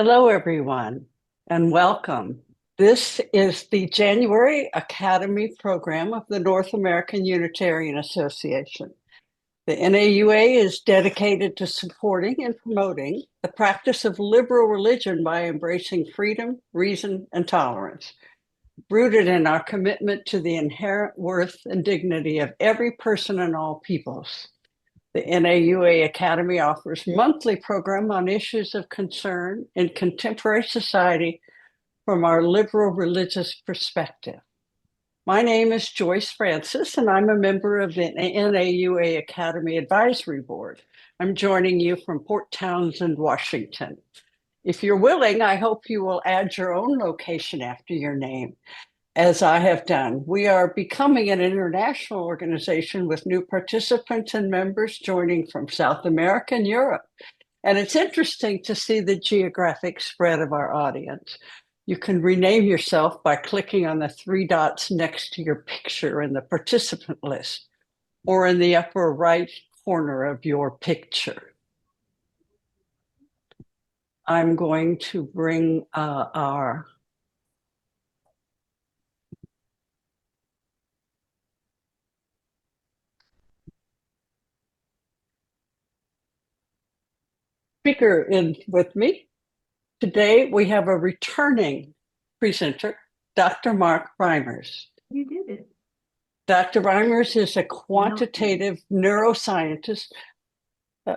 Hello, everyone, and welcome. This is the January Academy program of the North American Unitarian Association. The NAUA is dedicated to supporting and promoting the practice of liberal religion by embracing freedom, reason, and tolerance, rooted in our commitment to the inherent worth and dignity of every person and all peoples. The NAUA Academy offers monthly program on issues of concern in contemporary society from our liberal religious perspective. My name is Joyce Francis, and I'm a member of the NAUA Academy Advisory Board. I'm joining you from Port Townsend, Washington. If you're willing, I hope you will add your own location after your name, as I have done. We are becoming an international organization with new participants and members joining from South America and Europe. And it's interesting to see the geographic spread of our audience. You can rename yourself by clicking on the three dots next to your picture in the participant list or in the upper right corner of your picture. I'm going to bring our speaker in with me. Today, we have a returning presenter, Dr. Mark Reimers. You did it. Dr. Reimers is a quantitative neuroscientist, a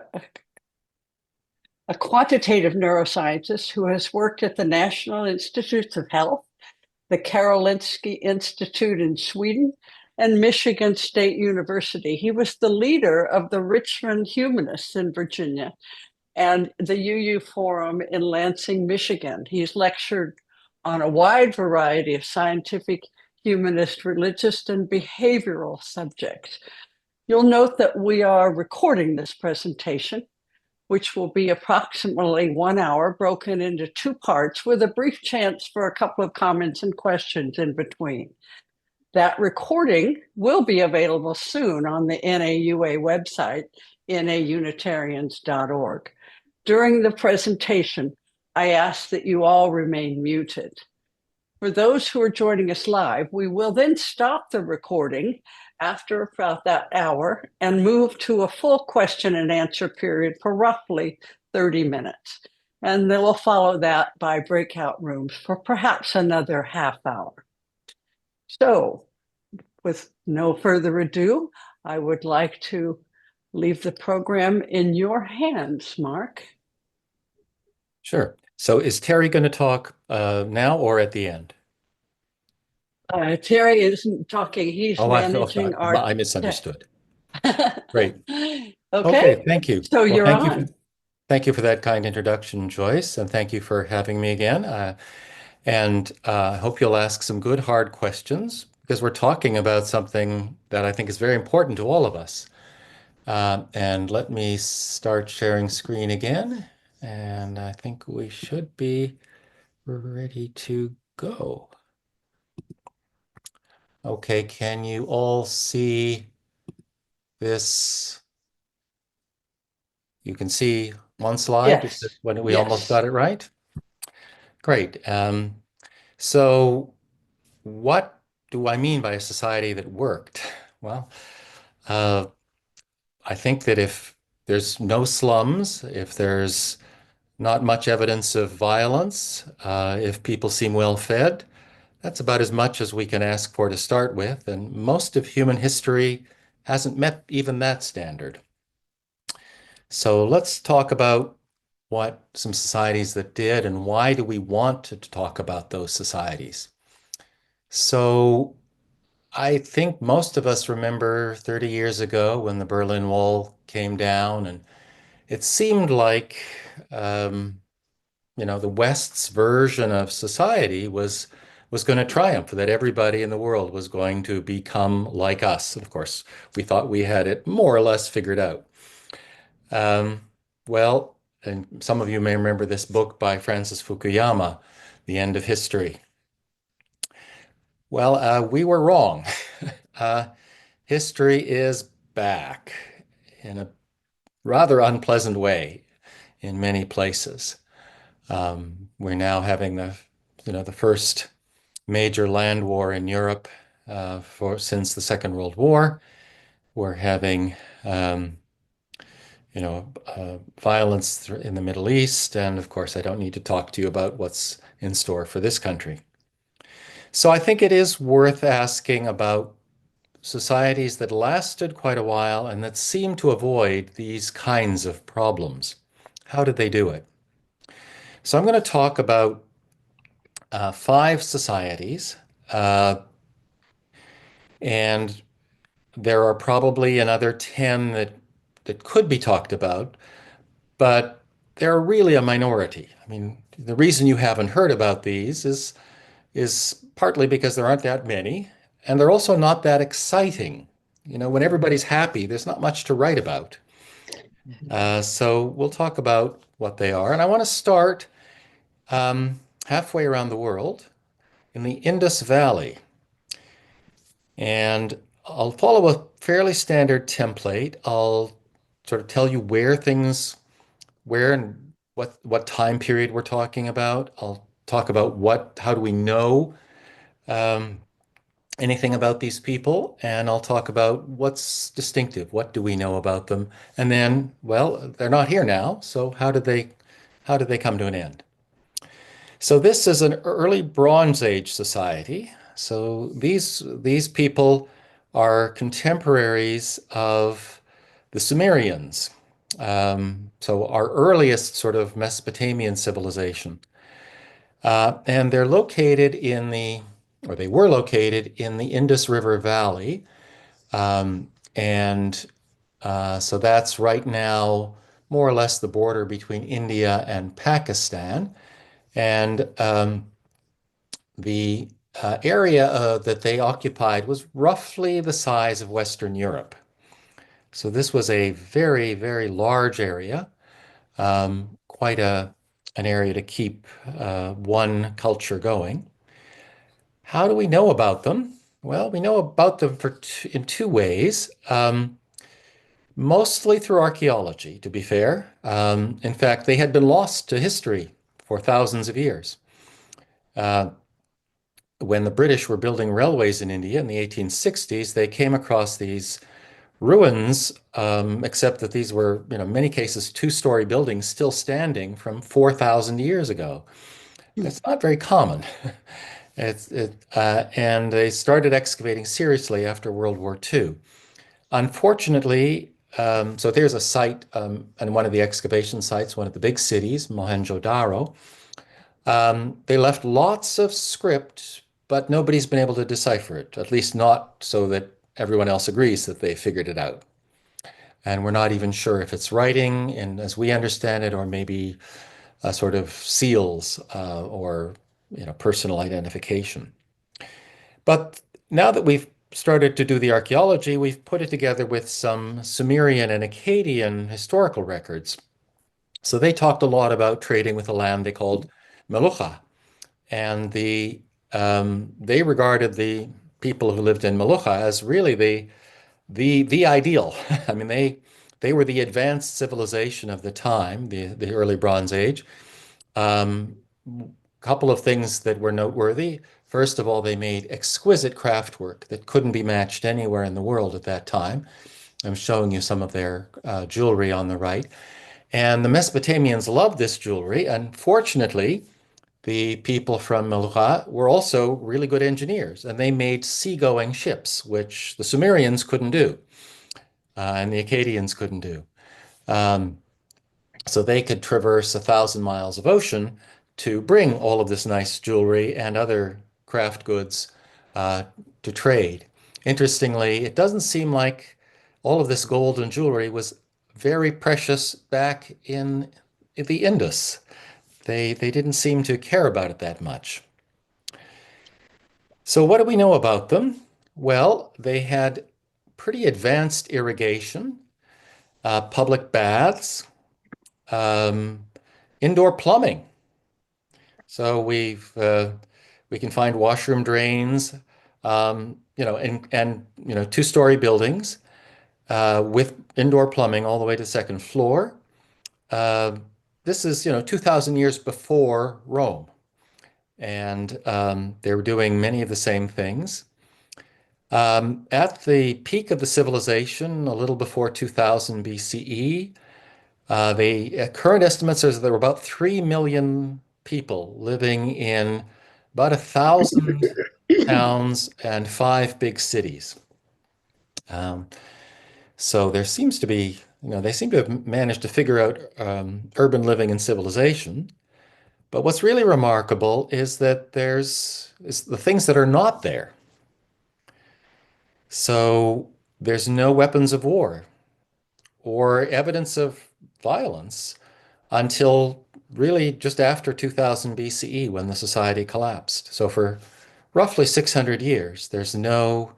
quantitative neuroscientist who has worked at the National Institutes of Health, the Karolinska Institute in Sweden, and Michigan State University. He was the leader of the Richmond Humanists in Virginia and the UU Forum in Lansing, Michigan. He's lectured on a wide variety of scientific, humanist, religious, and behavioral subjects. You'll note that we are recording this presentation, which will be approximately 1 hour, broken into two parts with a brief chance for a couple of comments and questions in between. That recording will be available soon on the NAUA website, naunitarians.org. During the presentation, I ask that you all remain muted. For those who are joining us live, we will then stop the recording after about that hour and move to a full question and answer period for roughly 30 minutes. And then we'll follow that by breakout rooms for perhaps another half hour. So, with no further ado, I would like to leave the program in your hands, Mark. Sure. So is Terry going to talk now or at the end? Terry isn't talking. He's managing our... I misunderstood. Great. Okay, thank you. So you're on. Thank you for that kind introduction, Joyce, and thank you for having me again. I hope you'll ask some good, hard questions because we're talking about something that I think is very important to all of us. And let me start sharing screen again. And I think we should be ready to go. Okay, can you all see this? You can see one slide. Yes. When we almost got it right. Great. So what do I mean by a society that worked? Well, I think that if there's no slums, if there's not much evidence of violence, if people seem well fed, that's about as much as we can ask for to start with. And most of human history hasn't met even that standard. So let's talk about what some societies that did and why do we want to talk about those societies. So I think most of us remember 30 years ago when the Berlin Wall came down, and it seemed like, the West's version of society was going to triumph, that everybody in the world was going to become like us. Of course, we thought we had it more or less figured out. Well, and some of you may remember this book by Francis Fukuyama, The End of History. Well, we were wrong. History is back in a rather unpleasant way in many places. We're now having the first major land war in Europe since the Second World War. We're having violence in the Middle East, and of course, I don't need to talk to you about what's in store for this country. So I think it is worth asking about societies that lasted quite a while and that seem to avoid these kinds of problems. How did they do it? So I'm going to talk about 5 societies, uh, and there are probably another 10 that could be talked about, but they're really a minority. I mean, the reason you haven't heard about these is partly because there aren't that many, and they're also not that exciting. When everybody's happy, there's not much to write about. So we'll talk about what they are. And I want to start halfway around the world in the Indus Valley. And I'll follow a fairly standard template. I'll sort of tell you where and what time period we're talking about. I'll talk about how do we know um, anything about these people, and I'll talk about what's distinctive. What do we know about them? And then, well, they're not here now, so how did they come to an end? So this is an early Bronze Age society. So these people are contemporaries of the Sumerians. So our earliest sort of Mesopotamian civilization. And they're located or they were located in the Indus River Valley. And so that's right now more or less the border between India and Pakistan. And the area that they occupied was roughly the size of Western Europe. So this was a very, very large area, quite an area to keep one culture going. How do we know about them? Well, we know about them in 2 ways. Mostly through archaeology, to be fair. In fact, they had been lost to history for thousands of years. When the British were building railways in India in the 1860s, they came across these ruins, except that these were, in many cases, 2-story buildings still standing from 4,000 years ago. That's not very common. And they started excavating seriously after World War II. Unfortunately, so there's a site, and one of the excavation sites, one of the big cities, Mohenjo-Daro. They left lots of script, but nobody's been able to decipher it, at least not so that everyone else agrees that they figured it out. And we're not even sure if it's writing, and as we understand it, or maybe a sort of seals or personal identification. But now that we've started to do the archaeology, we've put it together with some Sumerian and Akkadian historical records. So they talked a lot about trading with a land they called Melucha. And they regarded the people who lived in Melucha as really the ideal. I mean, they were the advanced civilization of the time, the early Bronze Age. Couple of things that were noteworthy. First of all, they made exquisite craftwork that couldn't be matched anywhere in the world at that time. I'm showing you some of their jewelry on the right. And the Mesopotamians loved this jewelry. And fortunately, the people from Melucha were also really good engineers, and they made seagoing ships, which the Sumerians couldn't do, and the Akkadians couldn't do. So they could traverse 1,000 miles of ocean to bring all of this nice jewelry and other craft goods to trade. Interestingly, it doesn't seem like all of this gold and jewelry was very precious back in the Indus. They didn't seem to care about it that much. So what do we know about them? Well, they had pretty advanced irrigation, public baths, indoor plumbing. So we can find washroom drains, and 2-story buildings with indoor plumbing all the way to the second floor. this is, 2,000 years before Rome. And they were doing many of the same things. At the peak of the civilization, a little before 2000 BCE, the current estimates are that there were about 3 million people living in about 1,000 towns and 5 big cities. Um, so there seems to be, they seem to have managed to figure out urban living and civilization. But what's really remarkable is that is the things that are not there. So there's no weapons of war or evidence of violence until really just after 2000 BCE when the society collapsed. So for roughly 600 years, there's not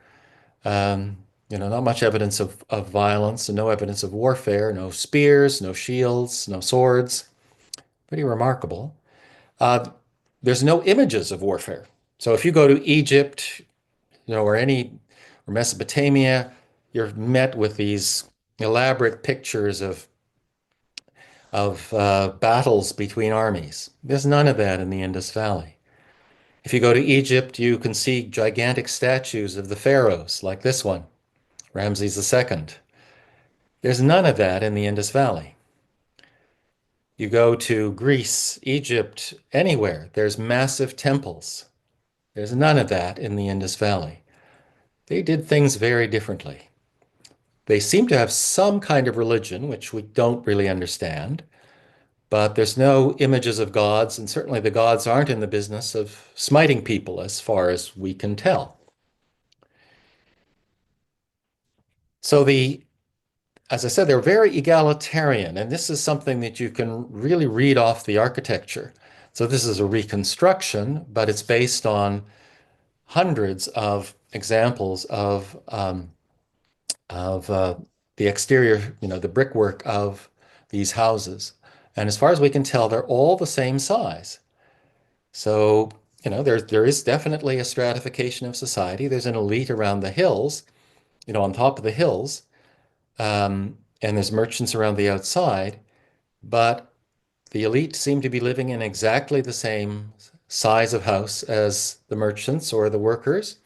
much evidence of violence and no evidence of warfare, no spears, no shields, no swords. Pretty remarkable. Uh, there's no images of warfare. So if you go to Egypt, or Mesopotamia, you're met with these elaborate pictures of battles between armies. There's none of that in the Indus Valley. If you go to Egypt, you can see gigantic statues of the pharaohs, like this one, Ramses II. There's none of that in the Indus Valley. You go to Greece, Egypt, anywhere, there's massive temples. There's none of that in the Indus Valley. They did things very differently. They seem to have some kind of religion, which we don't really understand, but there's no images of gods, and certainly the gods aren't in the business of smiting people as far as we can tell. So as I said, they're very egalitarian, and this is something that you can really read off the architecture. So this is a reconstruction, but it's based on hundreds of examples of the exterior, the brickwork of these houses. And as far as we can tell, they're all the same size. So, there is definitely a stratification of society. There's an elite around the hills, on top of the hills, and there's merchants around the outside, but the elite seem to be living in exactly the same size of house as the merchants or the workers.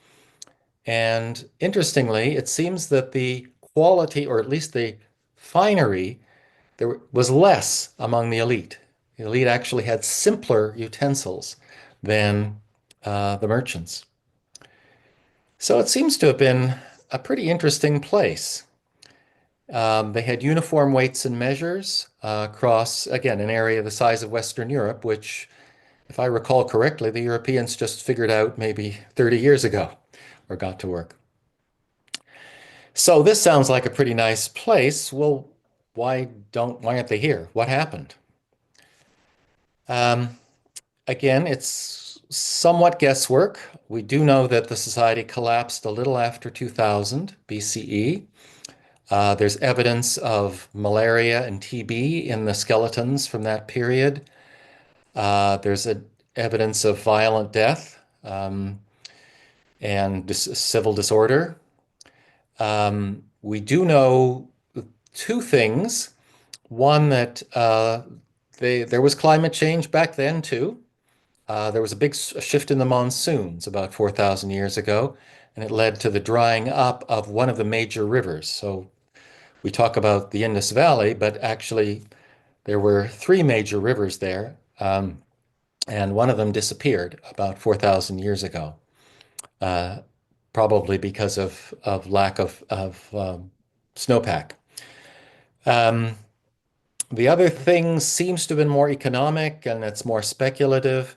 And interestingly, it seems that the quality, or at least the finery, there was less among the elite. The elite actually had simpler utensils than the merchants. So it seems to have been a pretty interesting place. They had uniform weights and measures across, again, an area the size of Western Europe, which, if I recall correctly, the Europeans just figured out maybe 30 years ago or got to work. So this sounds like a pretty nice place. Well, why aren't they here? What happened? Again, it's somewhat guesswork. We do know that the society collapsed a little after 2000 BCE. There's evidence of malaria and TB in the skeletons from that period. There's evidence of violent death and civil disorder. We do know two things. One, that there was climate change back then too. There was a big shift in the monsoons about 4,000 years ago, and it led to the drying up of one of the major rivers. So we talk about the Indus Valley, but actually there were 3 major rivers there, and one of them disappeared about 4,000 years ago, probably because of lack of snowpack. The other thing seems to have been more economic, and it's more speculative,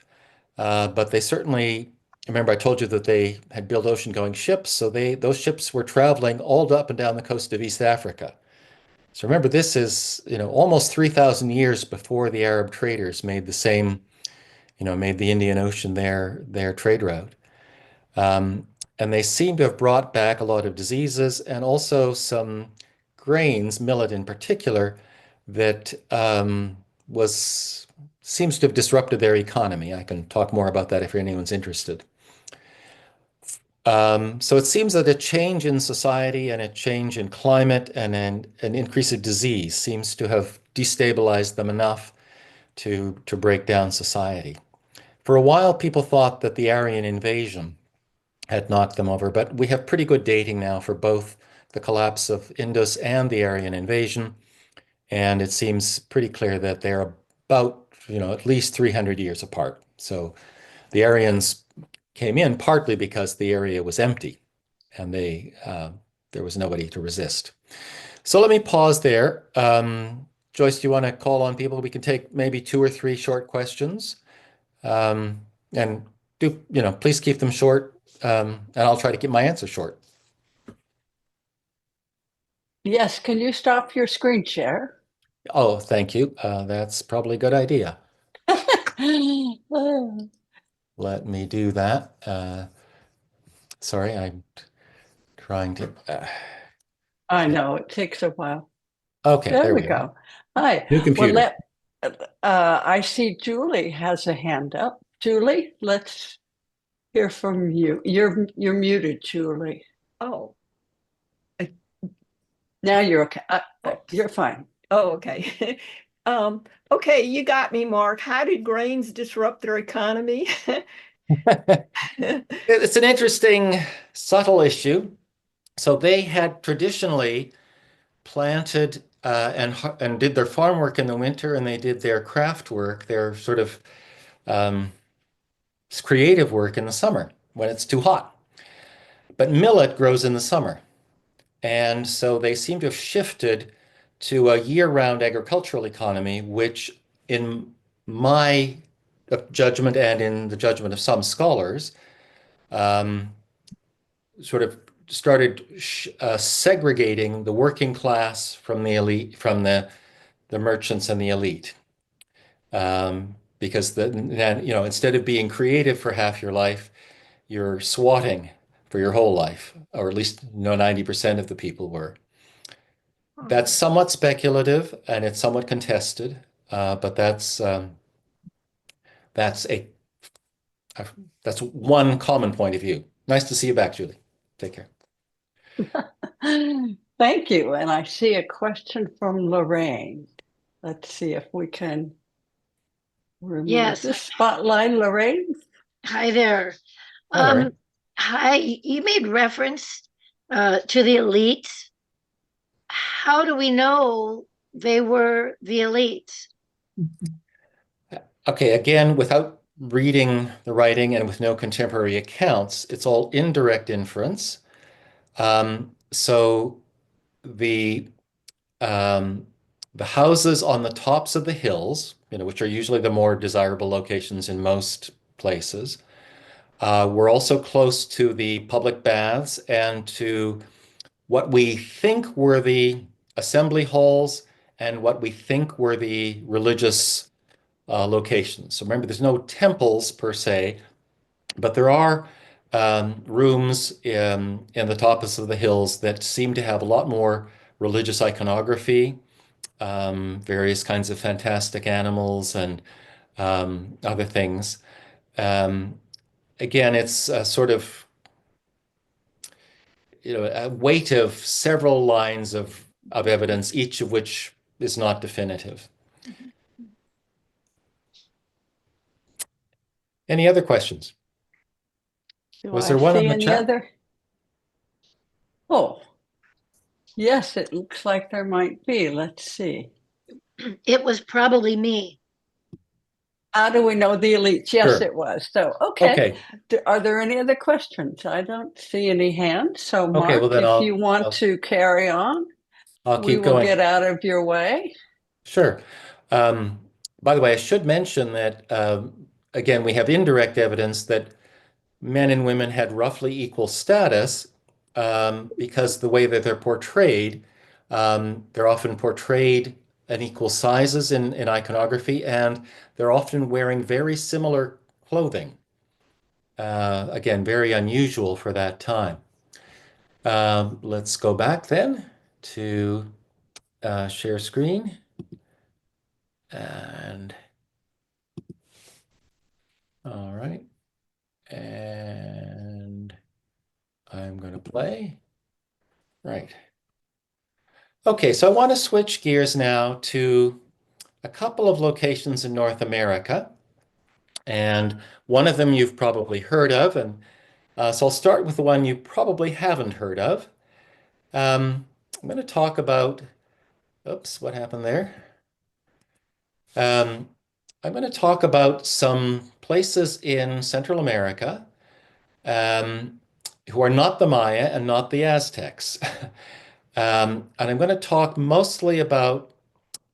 but they certainly, remember I told you that they had built ocean-going ships, so those ships were traveling all up and down the coast of East Africa. So remember, this is, almost 3,000 years before the Arab traders made made the Indian Ocean their trade route. And they seem to have brought back a lot of diseases and also some grains, millet in particular, that seems to have disrupted their economy. I can talk more about that if anyone's interested. So it seems that a change in society and a change in climate and an increase of disease seems to have destabilized them enough to break down society. For a while, people thought that the Aryan invasion had knocked them over, but we have pretty good dating now for both the collapse of Indus and the Aryan invasion, and it seems pretty clear that they're about, at least 300 years apart. So the Aryans came in partly because the area was empty and there was nobody to resist. So let me pause there. Joyce, do you want to call on people? We can take maybe 2 or 3 short questions. And please keep them short, and I'll try to keep my answer short. Yes, can you stop your screen share? Oh, thank you. That's probably a good idea. Let me do that. Sorry, I'm trying to. I know, it takes a while. Okay, There there we we go. go. Hi. New computer. I see Julie has a hand up. Julie, let's hear from you. You're muted, Julie. Oh, Now you're okay. Oh. You're fine. oh, okay. Okay, you got me, Mark. How did grains disrupt their economy? It's an interesting, subtle issue. So they had traditionally planted and did their farm work in the winter, and they did their craft work, their sort of um, creative work in the summer when it's too hot. But millet grows in the summer. And so they seem to have shifted to a year-round agricultural economy, which in my judgment and in the judgment of some scholars, um, sort of started segregating the working class from the elite, from the merchants and the elite. Because instead of being creative for half your life, you're swatting for your whole life, or at least 90% of the people were. That's somewhat speculative and it's somewhat contested, but that's a that's one common point of view. Nice to see you back, Julie. Take care. Thank you. And I see a question from Lorraine. Let's see if we can remove Yes. this spotlight, Lorraine. Hi there. Hi, Larry. Hi, you made reference to the elites. How do we know they were the elites? Okay, again, without reading the writing and with no contemporary accounts, it's all indirect inference. So the um, the houses on the tops of the hills, which are usually the more desirable locations in most places, were also close to the public baths and to what we think were the assembly halls and what we think were the religious locations. So remember, there's no temples per se, but there are rooms in the tops of the hills that seem to have a lot more religious iconography, various kinds of fantastic animals and other things. Again, it's a sort of a weight of several lines of evidence, each of which is not definitive. Any other questions? Do Was I there one on see the any chat? other? Oh, yes, it looks like there might be. Let's see. It was probably me. How do we know the elites? Yes, Sure. it was. So, okay. Okay. Are there any other questions? I don't see any hands. So, Okay, well Mark, then if you want I'll to carry on, we keep will going. get out of your way. Sure. Um, by the way, I should mention that again, we have indirect evidence that men and women had roughly equal status because the way that they're portrayed, they're often portrayed in equal sizes in iconography, and they're often wearing very similar clothing. Again, very unusual for that time. Let's go back then to share screen. And all right. And I'm going to play. Right. Okay, so I want to switch gears now to a couple of locations in North America, and one of them you've probably heard of, and so I'll start with the one you probably haven't heard of. I'm going to talk about, oops, what happened there? Um, I'm going to talk about some places in Central America um, who are not the Maya and not the Aztecs. And I'm going to talk mostly about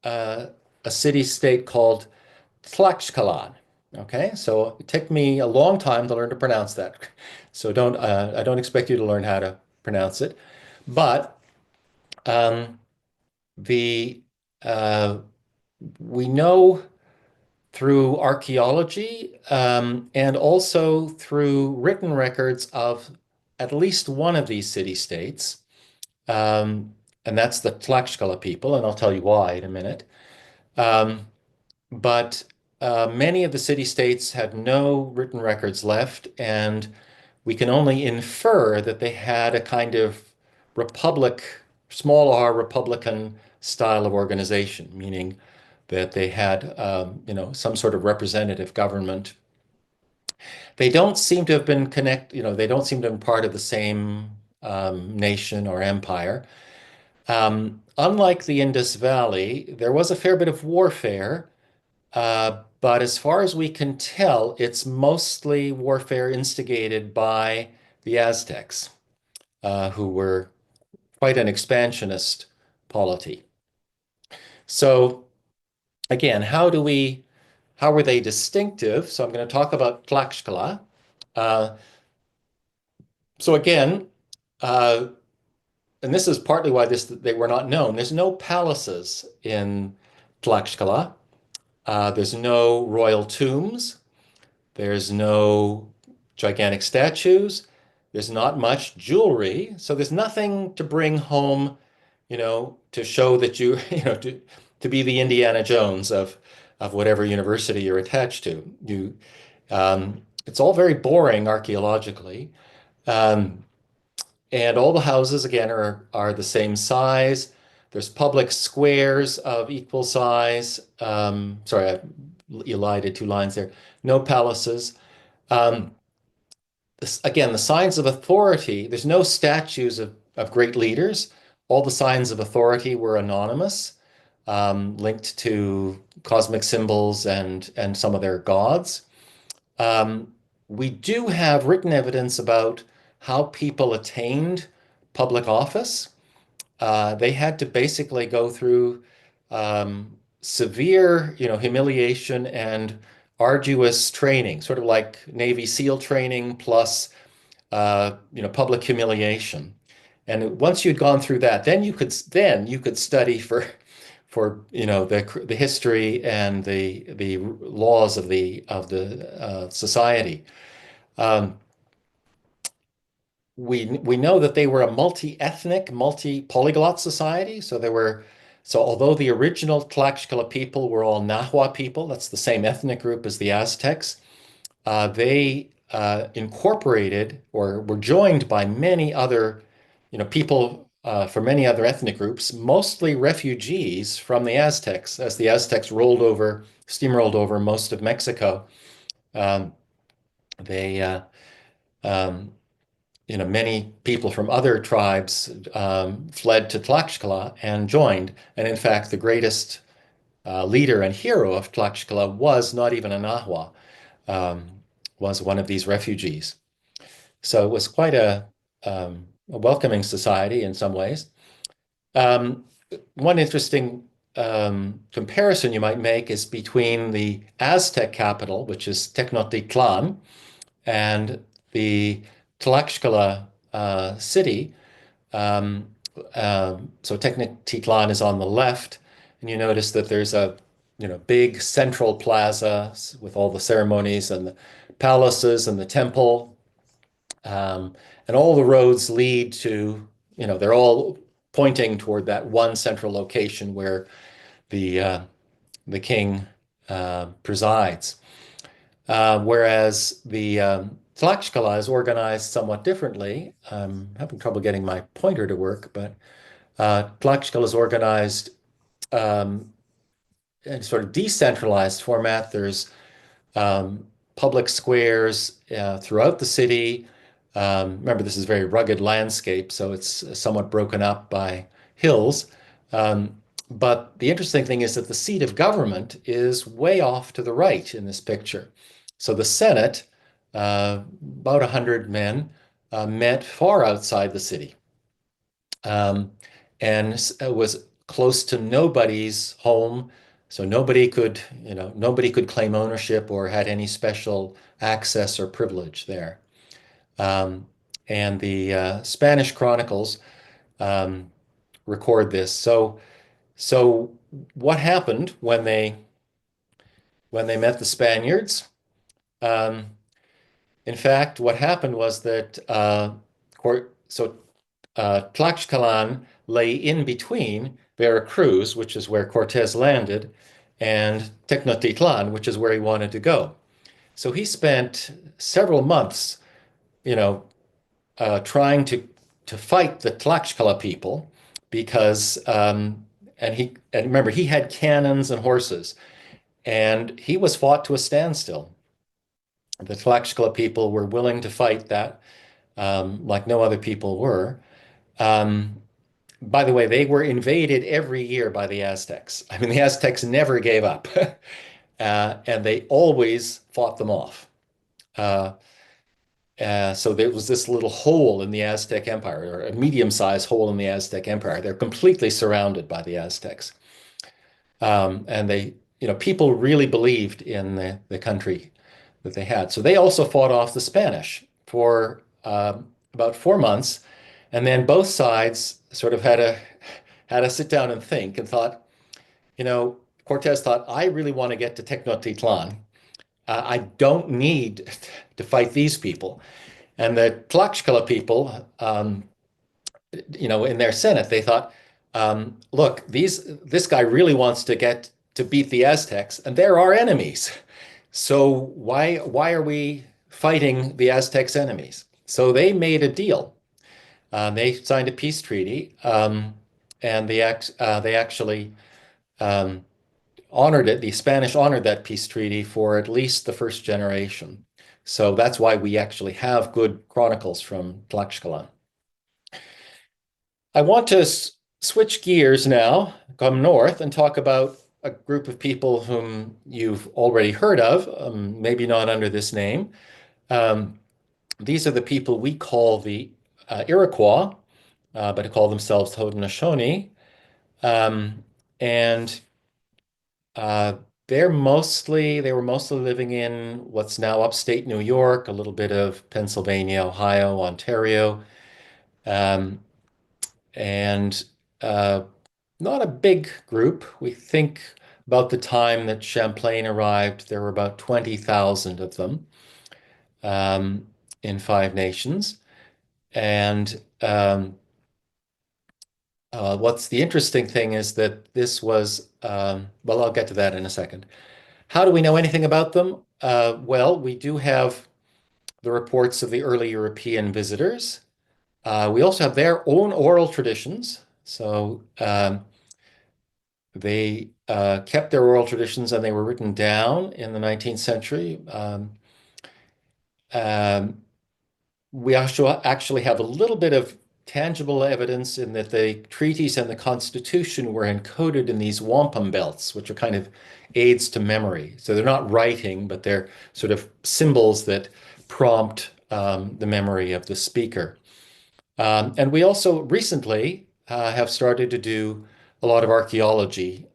a city-state called Tlaxcalan. Okay, so it took me a long time to learn to pronounce that. So I don't expect you to learn how to pronounce it. But um, the we know through archaeology and also through written records of at least one of these city-states, and that's the Tlaxcala people, and I'll tell you why in a minute. Um, but many of the city-states had no written records left, and we can only infer that they had a kind of republic, small r republican style of organization, meaning that they had, some sort of representative government. They don't seem to have been they don't seem to have been part of the same nation or empire. Unlike the Indus Valley, there was a fair bit of warfare, but as far as we can tell, it's mostly warfare instigated by the Aztecs, who were quite an expansionist polity. So again, how were they distinctive? So I'm going to talk about Tlaxcala. Uh, so again, uh, and this is partly why they were not known. There's no palaces in Tlaxcala. There's no royal tombs. There's no gigantic statues. There's not much jewelry. So there's nothing to bring home, to show that to be the Indiana Jones of whatever university you're attached to. It's all very boring archaeologically. Um, and all the houses, again, are the same size. There's public squares of equal size. Sorry, I elided two lines there. No palaces. Um, Again, the signs of authority, there's no statues of great leaders. All the signs of authority were anonymous, linked to cosmic symbols and some of their gods. Um, we do have written evidence about how people attained public office. They had to basically go through severe, humiliation and arduous training, sort of like Navy SEAL training plus, public humiliation. And once you'd gone through that, then you could study for the history and the laws of the society. Um, we know that they were a multi-ethnic, multi-polyglot society. So although the original Tlaxcala people were all NAUA people, that's the same ethnic group as the Aztecs, they incorporated or were joined by many other, people from many other ethnic groups, mostly refugees from the Aztecs, as the Aztecs steamrolled over most of Mexico. Um, they um, many people from other tribes fled to Tlaxcala and joined. And in fact, the greatest leader and hero of Tlaxcala was not even a NAUA, was one of these refugees. So it was quite a welcoming society in some ways. One interesting comparison you might make is between the Aztec capital, which is Tenochtitlan, and the Tlaxcala city. So Tenochtitlan is on the left, and you notice that there's a big central plaza with all the ceremonies and the palaces and the temple, and all the roads lead to they're all pointing toward that one central location where the king presides. Whereas the Tlaxcala is organized somewhat differently. I'm having trouble getting my pointer to work, but Tlaxcala is organized sort of decentralized format. There's public squares throughout the city. Remember, this is a very rugged landscape, so it's somewhat broken up by hills. But the interesting thing is that the seat of government is way off to the right in this picture. So the Senate, about 100 men, met far outside the city. And it was close to nobody's home. So nobody could, nobody could claim ownership or had any special access or privilege there. And the Spanish chronicles record this. So what happened when they met the Spaniards? In fact, what happened was that Tlaxcalan lay in between Veracruz, which is where Cortés landed, and Tenochtitlan, which is where he wanted to go. So he spent several months, trying to fight the Tlaxcala people because, and remember, he had cannons and horses, and he was fought to a standstill. The Tlaxcala people were willing to fight that, like no other people were. By the way, they were invaded every year by the Aztecs. I mean, the Aztecs never gave up, and they always fought them off. So there was this little hole in the Aztec Empire, or a medium-sized hole in the Aztec Empire. They're completely surrounded by the Aztecs. And people really believed in the country that they had. So they also fought off the Spanish for about 4 months. And then both sides sort of had to sit down and think and thought, Cortés thought, I really want to get to Tenochtitlan. I don't need to fight these people. And the Tlaxcala people, in their Senate, they thought, look, this guy really wants to beat the Aztecs, and they're our enemies. So why are we fighting the Aztecs' enemies? So they made a deal. They signed a peace treaty, and they actually honored it. The Spanish honored that peace treaty for at least the first generation. So that's why we actually have good chronicles from Tlaxcalan. I want to switch gears now, come north, and talk about a group of people whom you've already heard of, maybe not under this name. These are the people we call the Iroquois, but they call themselves Haudenosaunee. And they were mostly living in what's now upstate New York, a little bit of Pennsylvania, Ohio, Ontario, and not a big group. We think about the time that Champlain arrived, there were about 20,000 of them in 5 nations. And what's the interesting thing is that this was, well, I'll get to that in a second. How do we know anything about them? Well, we do have the reports of the early European visitors. We also have their own oral traditions. So they kept their oral traditions and they were written down in the 19th century. We actually have a little bit of tangible evidence in that the treaties and the Constitution were encoded in these wampum belts, which are kind of aids to memory. So they're not writing, but they're sort of symbols that prompt the memory of the speaker. And we also recently have started to do a lot of archaeology,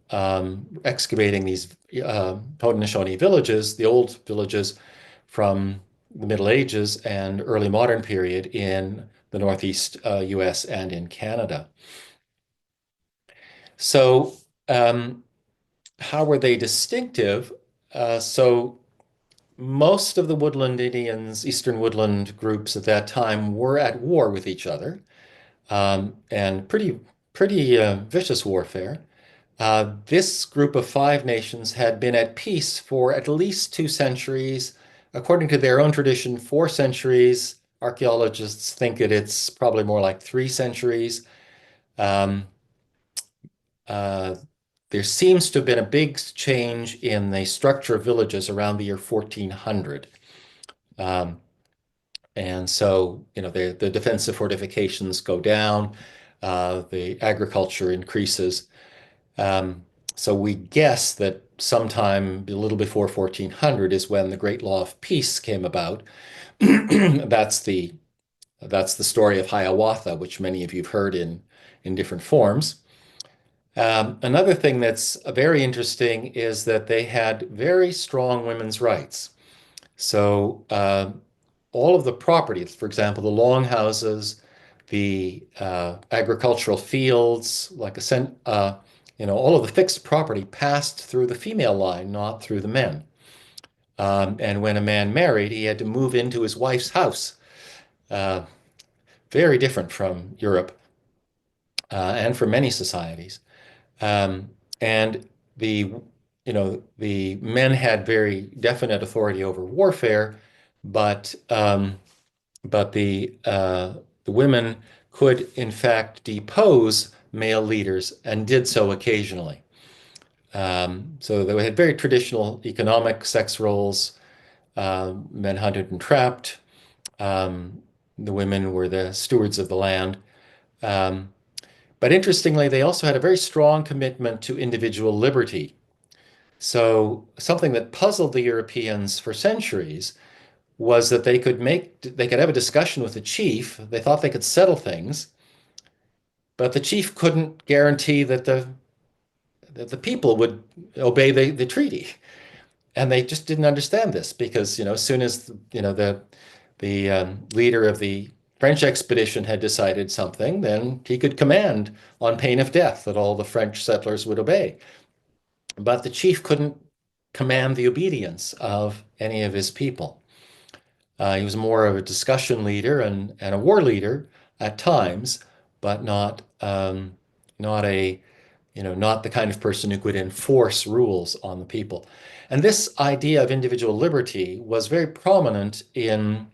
excavating these Haudenosaunee villages, the old villages from the Middle Ages and early modern period in the Northeast US and in Canada. So how were they distinctive? So most of the woodland Indians, Eastern woodland groups at that time were at war with each other, and pretty vicious warfare. This group of 5 nations had been at peace for at least 2 centuries. According to their own tradition, 4 centuries. Archaeologists think that it's probably more like 3 centuries. there seems to have been a big change in the structure of villages around the year 1400. And so, the defensive fortifications go down, the agriculture increases. So we guess that sometime a little before 1400 is when the Great Law of Peace came about. That's the story of Hiawatha, which many of you have heard in different forms. Another thing that's very interesting is that they had very strong women's rights. So all of the property, for example, the longhouses, the agricultural fields, all of the fixed property passed through the female line, not through the men. And when a man married, he had to move into his wife's house. Very different from Europe and from many societies. And the men had very definite authority over warfare, but the women could in fact depose male leaders and did so occasionally. So they had very traditional economic sex roles. Men hunted and trapped. The women were the stewards of the land. But interestingly, they also had a very strong commitment to individual liberty. So something that puzzled the Europeans for centuries was that they could have a discussion with the chief. They thought they could settle things, but the chief couldn't guarantee that the people would obey the treaty. And they just didn't understand this because, as soon as, the leader of the French expedition had decided something, then he could command on pain of death that all the French settlers would obey. But the chief couldn't command the obedience of any of his people. He was more of a discussion leader and a war leader at times, but not the kind of person who could enforce rules on the people. And this idea of individual liberty was very prominent in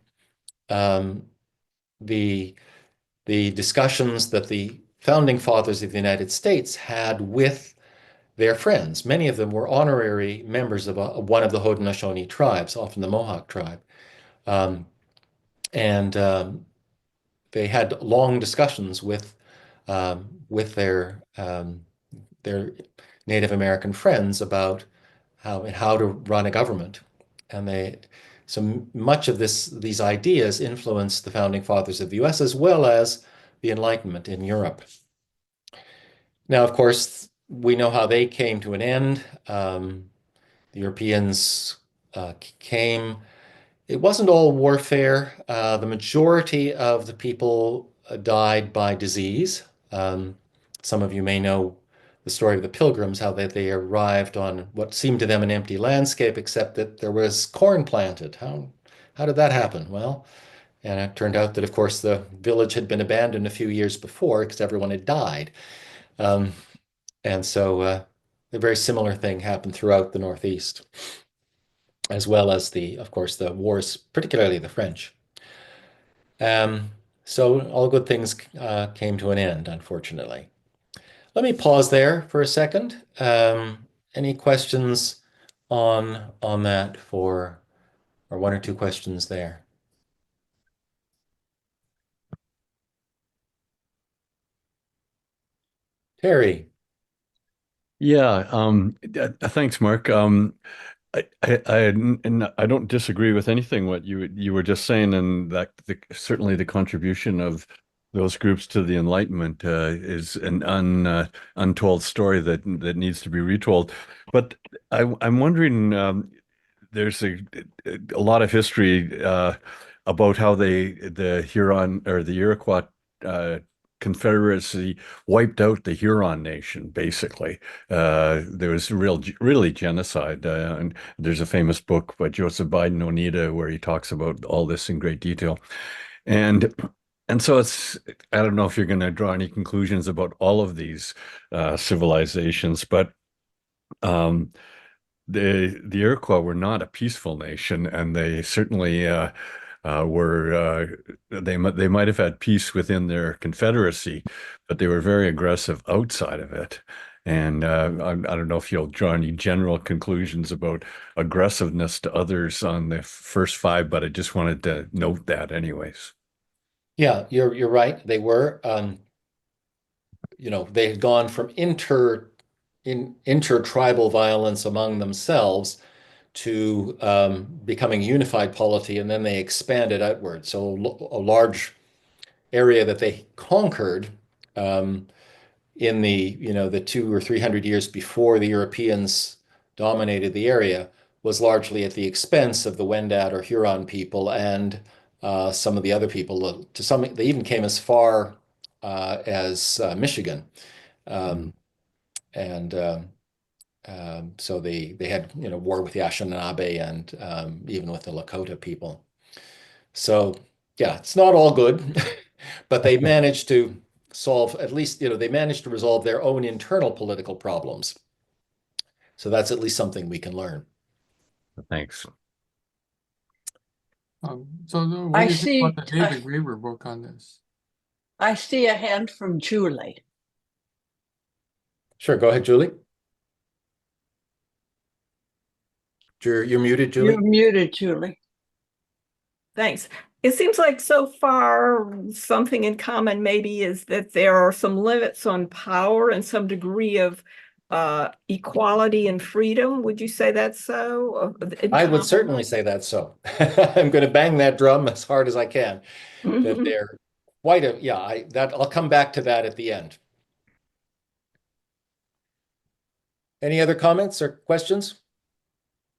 the discussions that the founding fathers of the United States had with their friends. Many of them were honorary members of one of the Haudenosaunee tribes, often the Mohawk tribe. They had long discussions with their Native American friends about how to run a government. And so much of these ideas influenced the founding fathers of the US as well as the Enlightenment in Europe. Now, of course, we know how they came to an end. The Europeans came. It wasn't all warfare. The majority of the people died by disease. Some of you may know the story of the Pilgrims, how they arrived on what seemed to them an empty landscape, except that there was corn planted. How did that happen? Well, and it turned out that, of course, the village had been abandoned a few years before because everyone had died. And so a very similar thing happened throughout the Northeast, as well as of course, the wars, particularly the French. So all good things came to an end, unfortunately. Let me pause there for a second. Any questions on that or one or two questions there? Terry. Yeah, thanks, Mark. I don't disagree with anything what you were just saying, and that certainly the contribution of those groups to the Enlightenment is an untold story that needs to be retold. But I'm wondering, there's a lot of history about how the Huron or the Iroquois Confederacy wiped out the Huron nation, basically. There was really genocide. And there's a famous book by Joseph Biden Oneida where he talks about all this in great detail. And so I don't know if you're going to draw any conclusions about all of these civilizations, but the Iroquois were not a peaceful nation, and they certainly they might have had peace within their confederacy, but they were very aggressive outside of it. And I don't know if you'll draw any general conclusions about aggressiveness to others on the first five, but I just wanted to note that anyways. Yeah, you're right. They were, they had gone from intertribal violence among themselves to becoming a unified polity, and then they expanded outward. So a large area that they conquered in the 200 or 300 years before the Europeans dominated the area was largely at the expense of the Wendat or Huron people and some of the other people. They even came as far as Michigan, and so they had war with the Anishinaabe and even with the Lakota people. So yeah, it's not all good, but they managed to solve, at least, they managed to resolve their own internal political problems. So that's at least something we can learn. Thanks. So what I do you think about the see- David Graeber book on this? I see a hand from Julie. Sure, go ahead, Julie. You're muted, Julie. You're muted, Julie. Thanks. It seems like so far something in common maybe is that there are some limits on power and some degree of equality and freedom. Would you say that's so? I would certainly say that's so. I'm going to bang that drum as hard as I can. That they're quite a, yeah, I'll come back to that at the end. Any other comments or questions?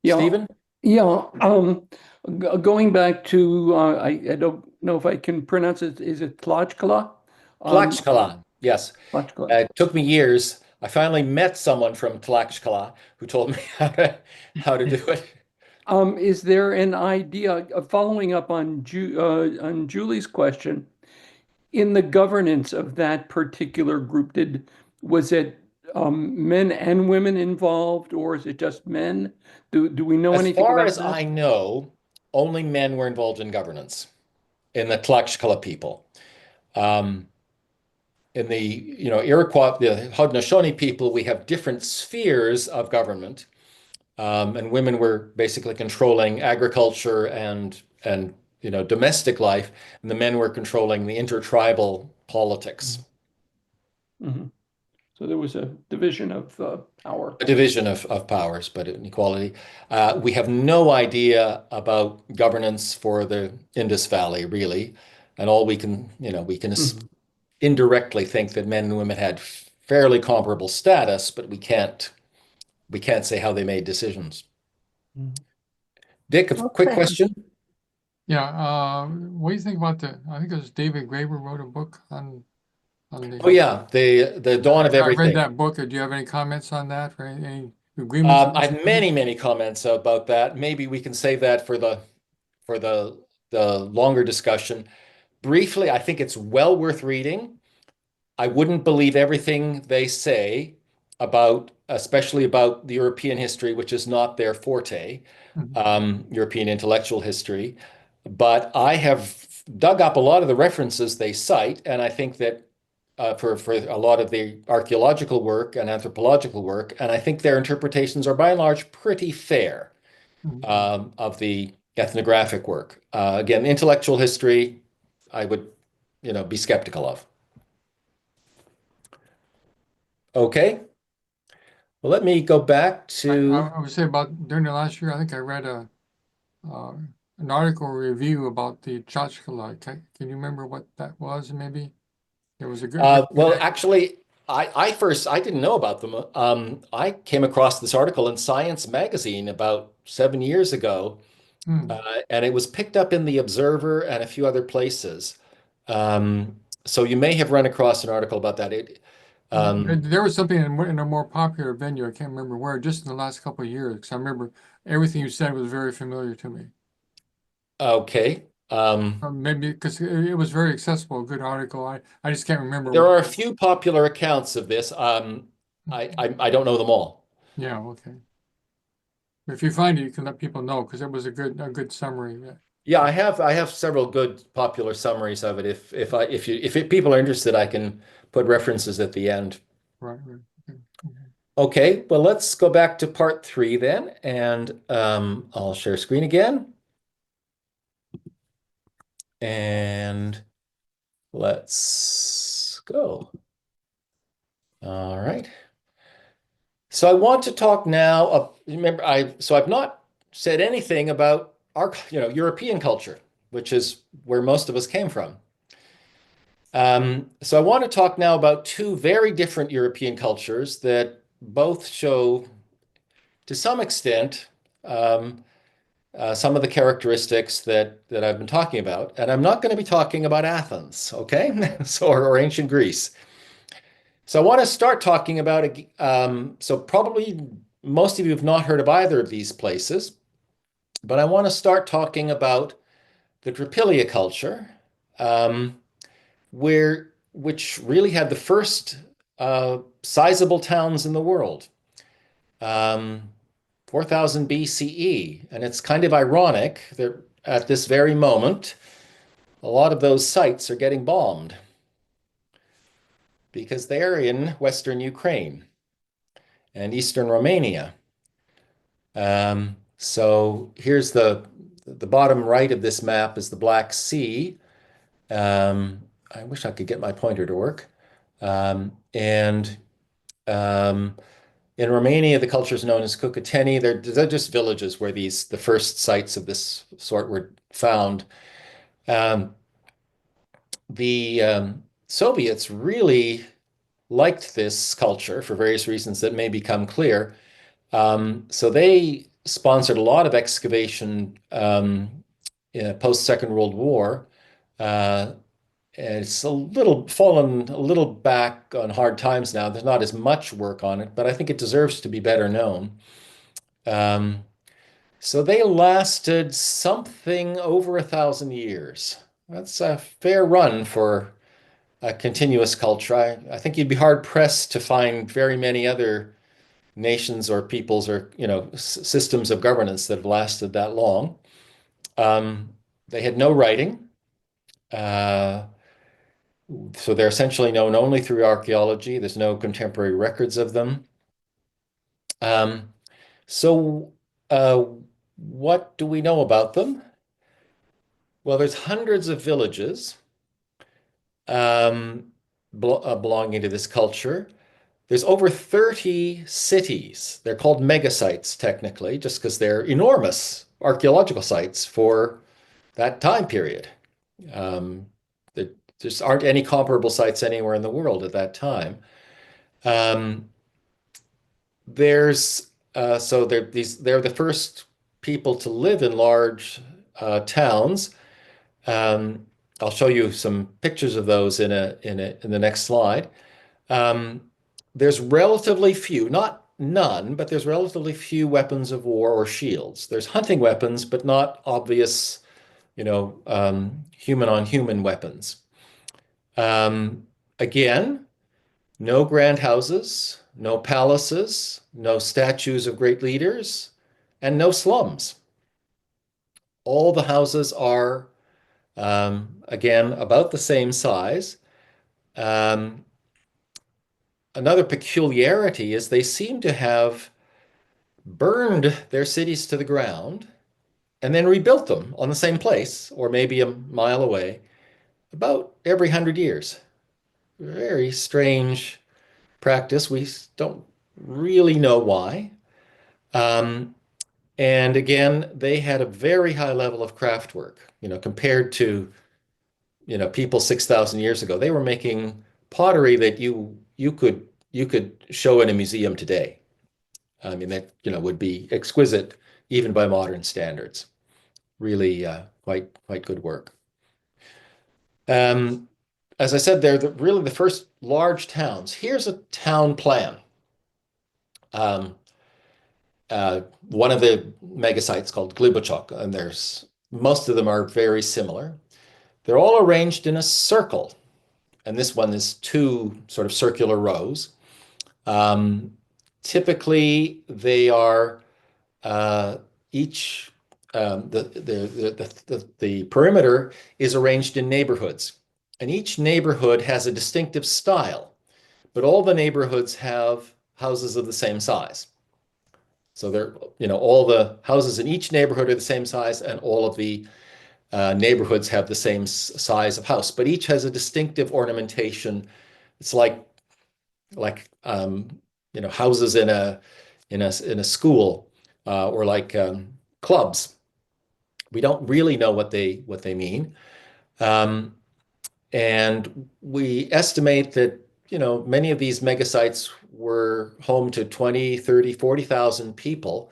Yeah. Stephen? Yeah, going back to, I don't know if I can pronounce it, is it Tlaxcala? Tlaxcala, yes. Tlaxcala. It took me years. I finally met someone from Tlaxcala who told me how to do it. Is there an idea, following up on Julie's question, in the governance of that particular group, was it men and women involved, or is it just men? Do we know As anything far about as that? I know, only men were involved in governance in the Tlaxcala people. In the Iroquois, the Haudenosaunee people, we have different spheres of government, and women were basically controlling agriculture and domestic life, and the men were controlling the intertribal politics. Mhm. So there was a division of power. A division of powers, but inequality. We have no idea about governance for the Indus Valley, really, and all we can indirectly think that men and women had fairly comparable status, but we can't say how they made decisions. Dick, a quick Okay. question. Yeah, what do you think about I think it was David Graeber wrote a book on the. Oh yeah, the dawn of I everything. read that book. Do you have any comments on that or any agreements? I have many comments about that. Maybe we can save that for the longer discussion. Briefly, I think it's well worth reading. I wouldn't believe everything they say especially about the European history, which is not their forte, European intellectual history. But I have dug up a lot of the references they cite, and I think that for a lot of the archaeological work and anthropological work, and I think their interpretations are by and large pretty fair of the ethnographic work. Again, intellectual history, I would be skeptical of. Okay. Well, let me go back to. I would say about during the last year, I think I read an article review about the Tlaxcala. Can you remember what that was? Maybe it was a good. Well, actually, I didn't know about them. I came across this article in Science magazine about 7 years ago, and it was picked up in the Observer and a few other places. So you may have run across an article about that. There was something in a more popular venue. I can't remember where. Just in the last couple of years, because I remember everything you said was very familiar to me. Okay. Maybe because it was very accessible, good article. I just can't remember. There are a few popular accounts of this. I don't know them all. Yeah, okay. If you find it, you can let people know because it was a good summary. Yeah, I have several good popular summaries of it. If people are interested, I can put references at the end. Right. Okay. Okay, well, let's go back to part 3 then, and I'll share screen again. And let's go. All right. So I want to talk now. Remember, I've not said anything about our, European culture, which is where most of us came from. So I want to talk now about 2 very different European cultures that both show, to some extent, some of the characteristics that I've been talking about. And I'm not going to be talking about Athens, okay? or ancient Greece. So I want to start talking about, so probably most of you have not heard of either of these places, but I want to start talking about the Tripilia culture, which really had the first sizable towns in the world, 4000 BCE. And it's kind of ironic that at this very moment, a lot of those sites are getting bombed because they're in Western Ukraine and Eastern Romania. So here's the bottom right of this map is the Black Sea. I wish I could get my pointer to work. And in Romania, the culture is known as Cucuteni. They're just villages where the first sites of this sort were found. The Soviets really liked this culture for various reasons that may become clear. So they sponsored a lot of excavation post-Second World War. It's fallen a little back on hard times now. There's not as much work on it, but I think it deserves to be better known. So they lasted something over 1,000 years. That's a fair run for a continuous culture. I think you'd be hard pressed to find very many other nations or peoples or systems of governance that have lasted that long. They had no writing. So they're essentially known only through archaeology. There's no contemporary records of them. So what do we know about them? Well, there's hundreds of villages belonging to this culture. There's over 30 cities. They're called megasites, technically, just because they're enormous archaeological sites for that time period. There just aren't any comparable sites anywhere in the world at that time. They're the first people to live in large towns. I'll show you some pictures of those in the next slide. There's relatively few, not none, but there's relatively few weapons of war or shields. There's hunting weapons, but not obvious, human-on-human weapons. Again, no grand houses, no palaces, no statues of great leaders, and no slums. All the houses are, again, about the same size. Another peculiarity is they seem to have burned their cities to the ground and then rebuilt them on the same place, or maybe a mile away, about every 100 years. Very strange practice. We don't really know why. And again, they had a very high level of craft work, compared to, people 6,000 years ago. They were making pottery that you could show in a museum today. I mean, that, would be exquisite even by modern standards. Really quite good work. As I said, they're really the first large towns. Here's a town plan. One of the megasites called Glibochok, and most of them are very similar. They're all arranged in a circle, and this one is 2 sort of circular rows. Typically, they are each the perimeter is arranged in neighborhoods, and each neighborhood has a distinctive style, but all the neighborhoods have houses of the same size. So they're, all the houses in each neighborhood are the same size, and all of the neighborhoods have the same size of house, but each has a distinctive ornamentation. It's like houses in a school, or like clubs. We don't really know what they mean. And we estimate that, many of these megasites were home to 20, 30, 40,000 people.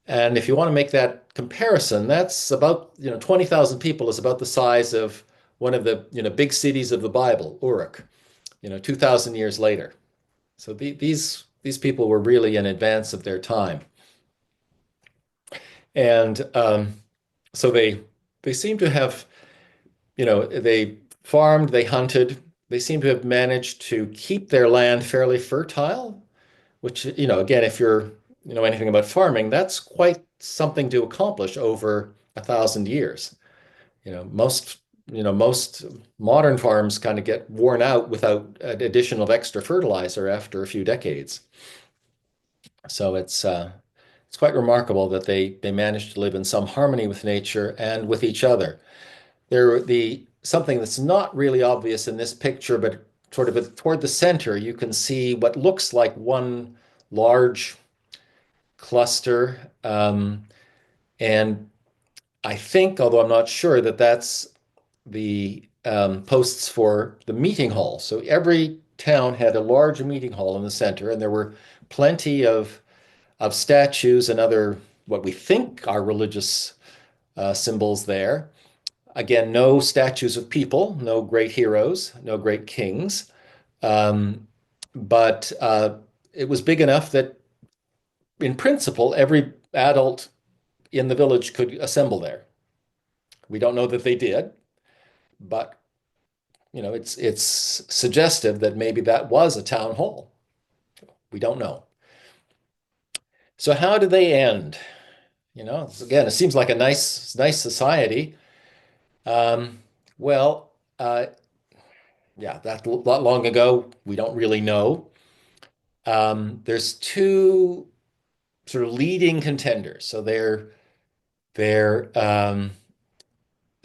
And if you want to make that comparison, that's about, 20,000 people is about the size of one of the, big cities of the Bible, Uruk, 2,000 years later. So these people were really in advance of their time. And so they seem to have, they farmed, they hunted, they seem to have managed to keep their land fairly fertile, which, again, if you're, anything about farming, that's quite something to accomplish over 1,000 years. Most modern farms kind of get worn out without an addition of extra fertilizer after a few decades. So it's quite remarkable that they managed to live in some harmony with nature and with each other. Something that's not really obvious in this picture, but sort of toward the center, you can see what looks like one large cluster. And I think, although I'm not sure, that that's the posts for the meeting hall. So every town had a large meeting hall in the center, and there were plenty of statues and other what we think are religious symbols there. Again, no statues of people, no great heroes, no great kings. But it was big enough that, in principle, every adult in the village could assemble there. We don't know that they did, but it's suggestive that maybe that was a town hall. We don't know. So how did they end? Again, it seems like a nice society. Well, yeah, that lot long ago, we don't really know. There's two sort of leading contenders. So they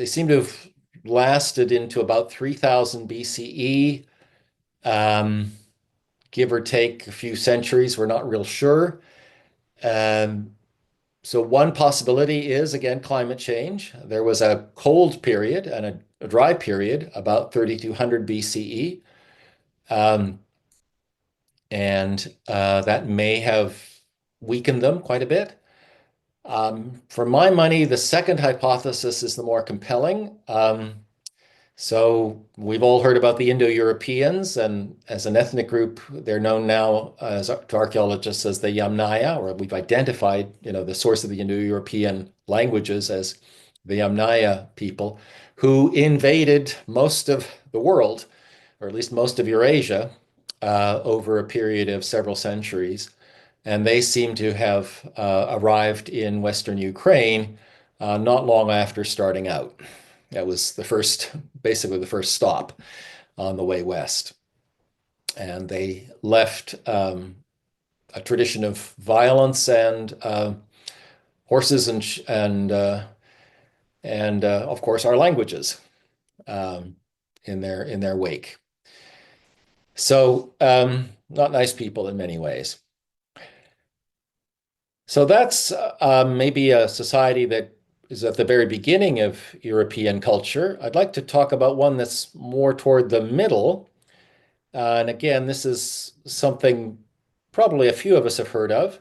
seem to have lasted into about 3000 BCE, give or take a few centuries. We're not real sure. So one possibility is, again, climate change. There was a cold period and a dry period about 3200 BCE. And that may have weakened them quite a bit. For my money, the second hypothesis is the more compelling. So we've all heard about the Indo-Europeans, and as an ethnic group, they're known now to archaeologists as the Yamnaya, or we've identified, the source of the Indo-European languages as the Yamnaya people, who invaded most of the world, or at least most of Eurasia, over a period of several centuries. And they seem to have arrived in Western Ukraine not long after starting out. That was basically the first stop on the way west. And they left a tradition of violence and horses and of course our languages in their wake. So not nice people in many ways. So that's maybe a society that is at the very beginning of European culture. I'd like to talk about one that's more toward the middle. And again, this is something probably a few of us have heard of.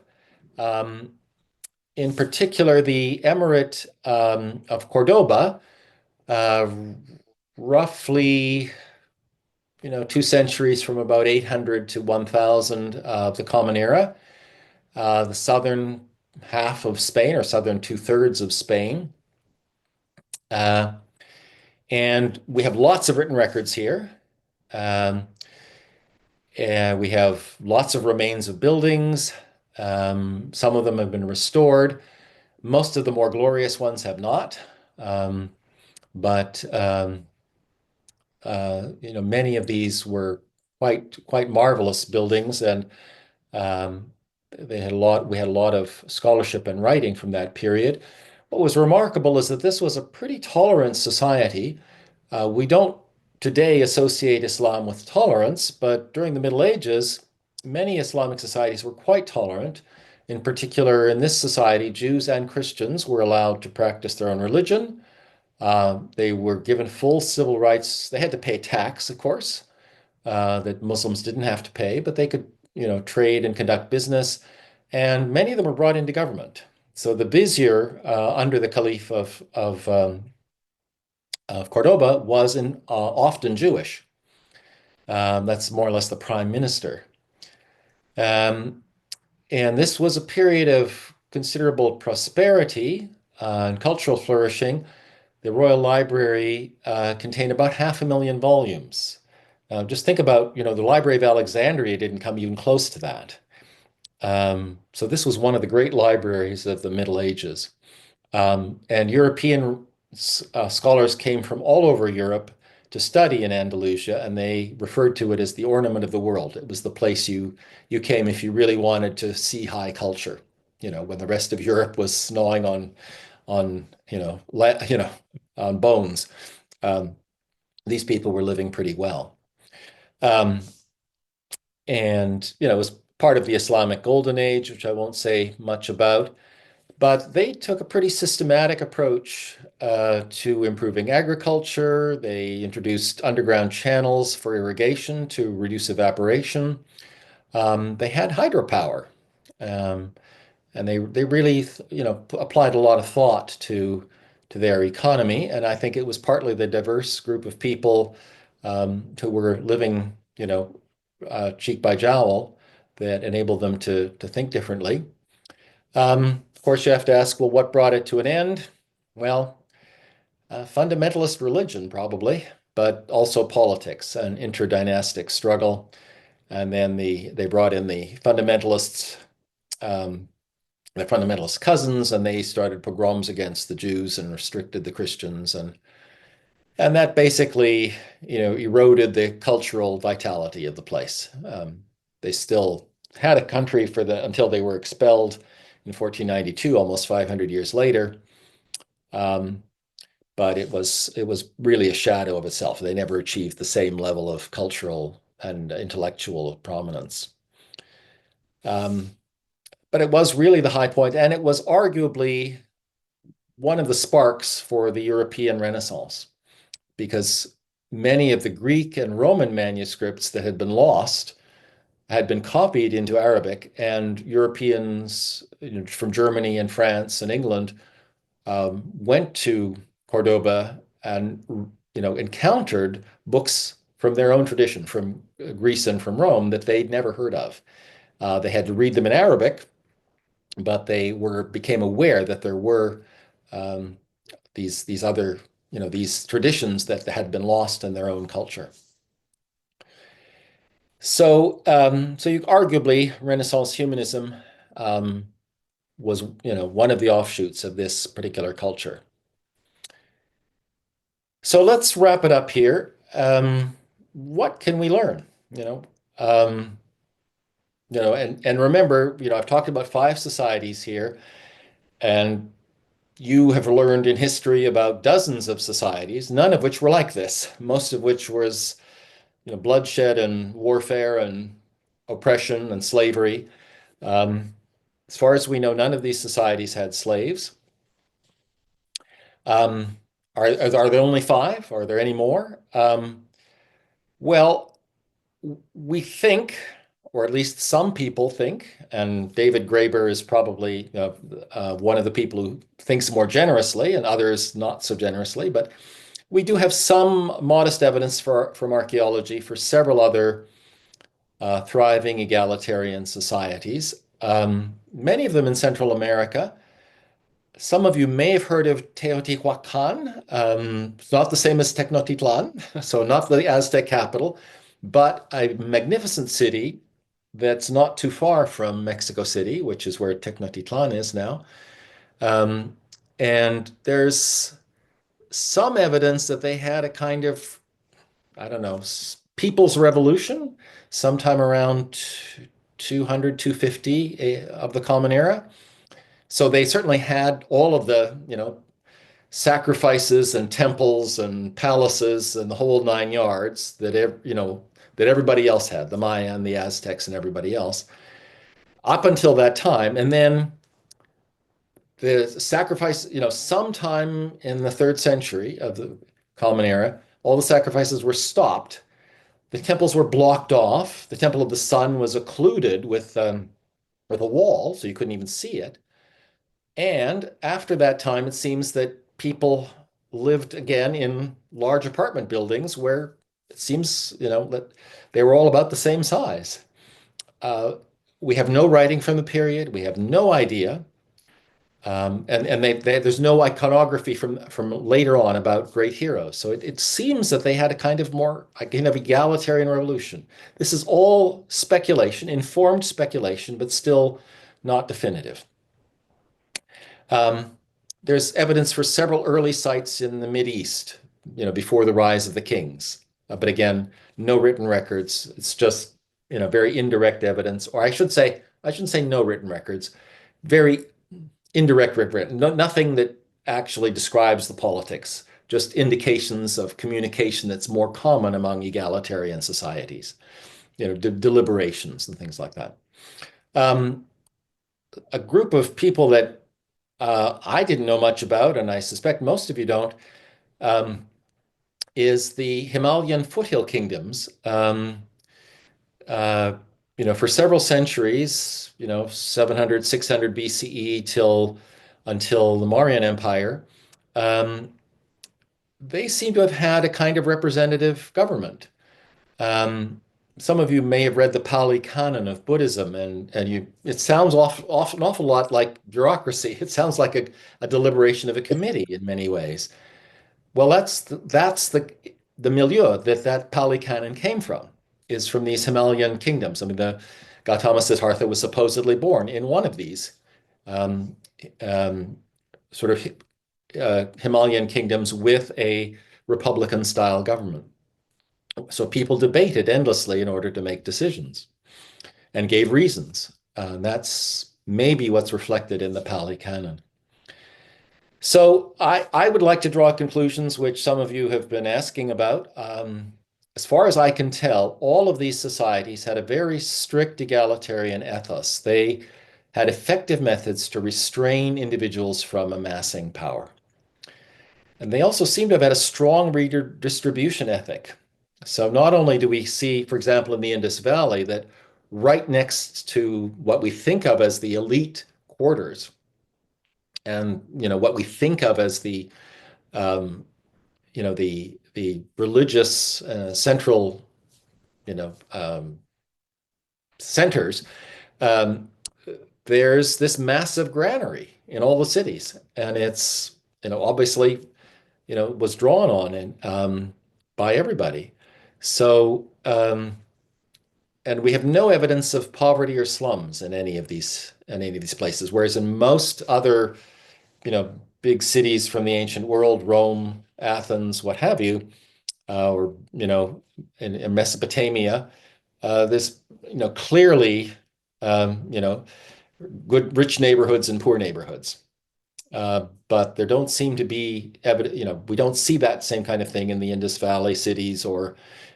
In particular, the Emirate of Cordoba, roughly 2 centuries from about 800 to 1000 of the Common Era. The southern half of Spain, or southern 2/3 of Spain. And we have lots of written records here. And we have lots of remains of buildings. Some of them have been restored. Most of the more glorious ones have not. But many of these were quite marvelous buildings, and Um, we had a lot of scholarship and writing from that period. What was remarkable is that this was a pretty tolerant society. We don't today associate Islam with tolerance, but during the Middle Ages, many Islamic societies were quite tolerant. In particular, in this society, Jews and Christians were allowed to practice their own religion. They were given full civil rights. They had to pay tax, of course, that Muslims didn't have to pay, but they could, trade and conduct business. And many of them were brought into government. So the vizier under the Caliph of Cordoba was often Jewish. That's more or less the prime minister. And this was a period of considerable prosperity and cultural flourishing. The Royal Library contained about 500,000 volumes. Just think about, the Library of Alexandria didn't come even close to that. So this was one of the great libraries of the Middle Ages. And European scholars came from all over Europe to study in Andalusia, and they referred to it as the ornament of the world. It was the place you came if you really wanted to see high culture, when the rest of Europe was gnawing on on bones. These people were living pretty well. And, it was part of the Islamic Golden Age, which I won't say much about. But they took a pretty systematic approach to improving agriculture. They introduced underground channels for irrigation to reduce evaporation. They had hydropower. And they really, applied a lot of thought to their economy. And I think it was partly the diverse group of people who were living, cheek by jowl that enabled them to think differently. Of course, you have to ask, well, what brought it to an end? Well, fundamentalist religion, probably, but also politics and interdynastic struggle. And then they brought in the fundamentalists, the fundamentalist cousins, and they started pogroms against the Jews and restricted the Christians. And that basically, eroded the cultural vitality of the place. They still had a country until they were expelled in 1492, almost 500 years later. But it was really a shadow of itself. They never achieved the same level of cultural and intellectual prominence. But it was really the high point, and it was arguably one of the sparks for the European Renaissance, because many of the Greek and Roman manuscripts that had been lost had been copied into Arabic, and Europeans from Germany and France and England went to Cordoba and encountered books from their own tradition, from Greece and from Rome, that they'd never heard of. They had to read them in Arabic, but they became aware that there were these other these traditions that had been lost in their own culture. So you arguably Renaissance humanism was one of the offshoots of this particular culture. So let's wrap it up here. What can we learn? And remember, I've talked about 5 societies here, and you have learned in history about dozens of societies, none of which were like this, most of which was bloodshed and warfare and oppression and slavery. As far as we know, none of these societies had slaves. Are there only 5? Are there any more? Well, we think, or at least some people think, and David Graeber is probably one of the people who thinks more generously and others not so generously, but we do have some modest evidence from archaeology for several other thriving egalitarian societies, many of them in Central America. Some of you may have heard of Teotihuacan. It's not the same as Tenochtitlan, so not the Aztec capital, but a magnificent city that's not too far from Mexico City, which is where Tenochtitlan is now. And there's some evidence that they had a kind of, I don't know, people's revolution sometime around 200, 250 of the Common Era. So they certainly had all of the, sacrifices and temples and palaces and the whole 9 yards that that everybody else had, the Maya and the Aztecs and everybody else, up until that time. And then the sacrifice, sometime in the 3rd century of the Common Era, all the sacrifices were stopped. The temples were blocked off. The Temple of the Sun was occluded with a wall, so you couldn't even see it. And after that time, it seems that people lived again in large apartment buildings where it seems, that they were all about the same size. We have no writing from the period. We have no idea. And there's no iconography from later on about great heroes. So it seems that they had a kind of egalitarian revolution. This is all speculation, informed speculation, but still not definitive. There's evidence for several early sites in the Mideast, before the rise of the kings. But again, no written records. It's just, very indirect evidence, or I shouldn't say no written records, very indirect written, nothing that actually describes the politics, just indications of communication that's more common among egalitarian societies, deliberations and things like that. A group of people that I didn't know much about, and I suspect most of you don't, is the Himalayan foothill kingdoms. For several centuries, 700, 600 BCE until the Mauryan Empire, they seem to have had a kind of representative government. Some of you may have read the Pali Canon of Buddhism, and it sounds an awful lot like bureaucracy. It sounds like a deliberation of a committee in many ways. Well, that's the milieu that Pali Canon came from, is from these Himalayan kingdoms. I mean, the Gautama Siddhartha was supposedly born in one of these sort of Himalayan kingdoms with a republican-style government. So people debated endlessly in order to make decisions and gave reasons. That's maybe what's reflected in the Pali Canon. So I would like to draw conclusions which some of you have been asking about. As far as I can tell, all of these societies had a very strict egalitarian ethos. They had effective methods to restrain individuals from amassing power. And they also seem to have had a strong redistribution ethic. So not only do we see, for example, in the Indus Valley, that right next to what we think of as the elite quarters, and what we think of as the religious central centers, there's this massive granary in all the cities, and it's obviously was drawn on by everybody. So and we have no evidence of poverty or slums in any of these places, whereas in most other big cities from the ancient world, Rome, Athens, what have you, or in Mesopotamia, there's clearly good rich neighborhoods and poor neighborhoods. But there don't seem to be evidence, we don't see that same kind of thing in the Indus Valley cities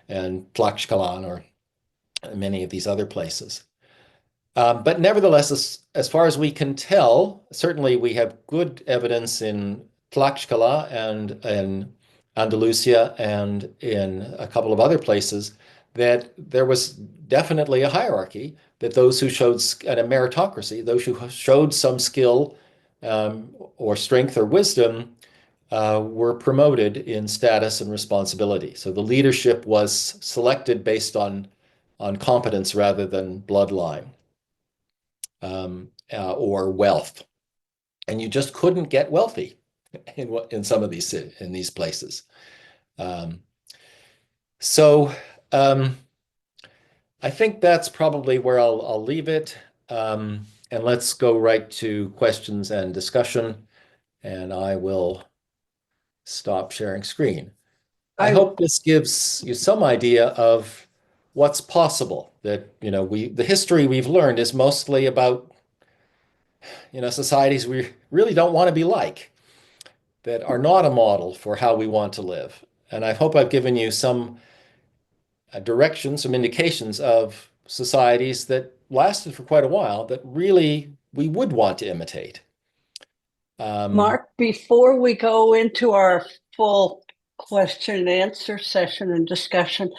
and Tlaxcalan or many of these other places. But nevertheless, as far as we can tell, certainly we have good evidence in Tlaxcala and in Andalusia and in a couple of other places that there was definitely a hierarchy, that those who showed a meritocracy, those who showed some skill or strength or wisdom were promoted in status and responsibility. So the leadership was selected based on competence rather than bloodline. Or wealth, and you just couldn't get wealthy in some of these places. So I think that's probably where I'll leave it, and let's go right to questions and discussion. And I will stop sharing screen. I hope this gives you some idea of what's possible. That, the history we've learned is mostly about, societies we really don't want to be like, that are not a model for how we want to live. And I hope I've given you some direction, some indications of societies that lasted for quite a while that really we would want to imitate. Mark, before we go into our full question and answer session and discussion,